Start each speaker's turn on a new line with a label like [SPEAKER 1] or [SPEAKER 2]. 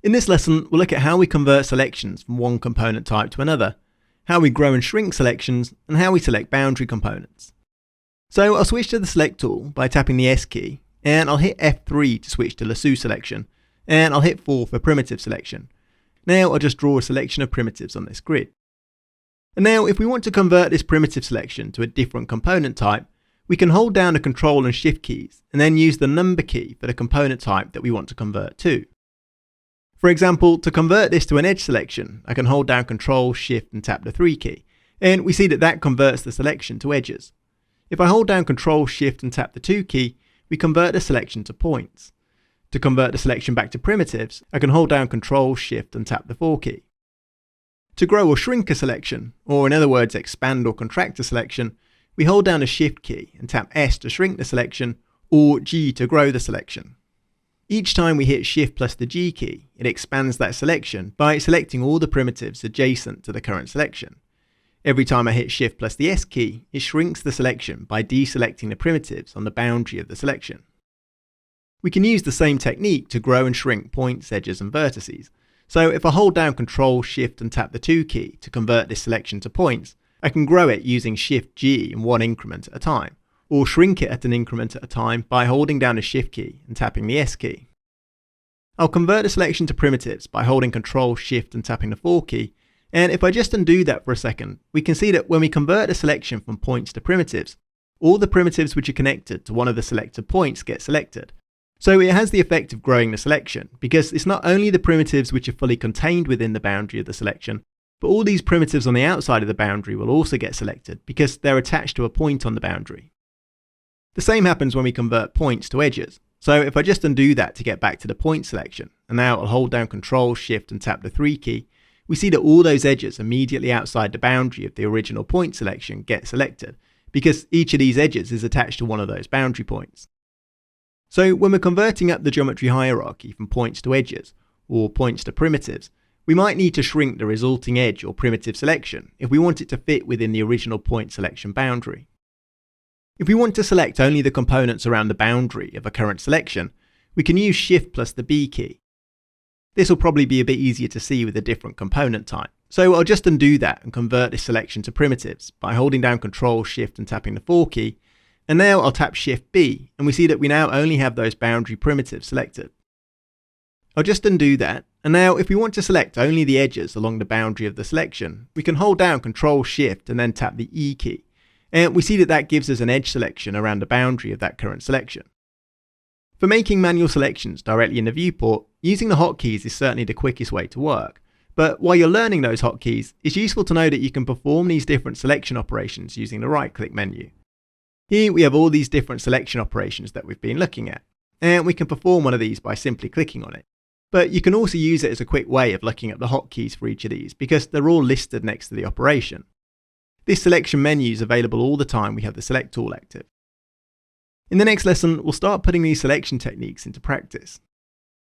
[SPEAKER 1] In this lesson, we'll look at how we convert selections from one component type to another, how we grow and shrink selections, and how we select boundary components. So I'll switch to the Select tool by tapping the S key, and I'll hit F3 to switch to lasso selection, and I'll hit 4 for primitive selection. Now I'll just draw a selection of primitives on this grid. And now if we want to convert this primitive selection to a different component type, we can hold down the Control and Shift keys, and then use the number key for the component type that we want to convert to. For example, to convert this to an edge selection, I can hold down Control, Shift and tap the 3 key, and we see that converts the selection to edges. If I hold down Control, Shift and tap the 2 key, we convert the selection to points. To convert the selection back to primitives, I can hold down Control, Shift and tap the 4 key. To grow or shrink a selection, or in other words expand or contract a selection, we hold down the Shift key and tap S to shrink the selection, or G to grow the selection. Each time we hit Shift plus the G key, it expands that selection by selecting all the primitives adjacent to the current selection. Every time I hit Shift plus the S key, it shrinks the selection by deselecting the primitives on the boundary of the selection. We can use the same technique to grow and shrink points, edges and vertices. So if I hold down Control, Shift and tap the 2 key to convert this selection to points, I can grow it using Shift G in one increment at a time, or shrink it at an increment at a time by holding down the Shift key and tapping the S key. I'll convert the selection to primitives by holding Control, Shift and tapping the 4 key, and if I just undo that for a second, we can see that when we convert a selection from points to primitives, all the primitives which are connected to one of the selected points get selected. So it has the effect of growing the selection, because it's not only the primitives which are fully contained within the boundary of the selection, but all these primitives on the outside of the boundary will also get selected because they're attached to a point on the boundary. The same happens when we convert points to edges. So if I just undo that to get back to the point selection, and now I'll hold down Control, Shift and tap the 3 key, we see that all those edges immediately outside the boundary of the original point selection get selected, because each of these edges is attached to one of those boundary points. So when we're converting up the geometry hierarchy from points to edges, or points to primitives, we might need to shrink the resulting edge or primitive selection if we want it to fit within the original point selection boundary. If we want to select only the components around the boundary of a current selection, we can use Shift plus the B key. This will probably be a bit easier to see with a different component type, so I'll just undo that and convert this selection to primitives by holding down Control, Shift and tapping the 4 key, and now I'll tap Shift B and we see that we now only have those boundary primitives selected. I'll just undo that, and now if we want to select only the edges along the boundary of the selection, we can hold down Control, Shift and then tap the E key. And we see that gives us an edge selection around the boundary of that current selection. For making manual selections directly in the viewport, using the hotkeys is certainly the quickest way to work. But while you're learning those hotkeys, it's useful to know that you can perform these different selection operations using the right-click menu. Here we have all these different selection operations that we've been looking at, and we can perform one of these by simply clicking on it. But you can also use it as a quick way of looking up the hotkeys for each of these because they're all listed next to the operation. This selection menu is available all the time we have the Select tool active. In the next lesson, we'll start putting these selection techniques into practice.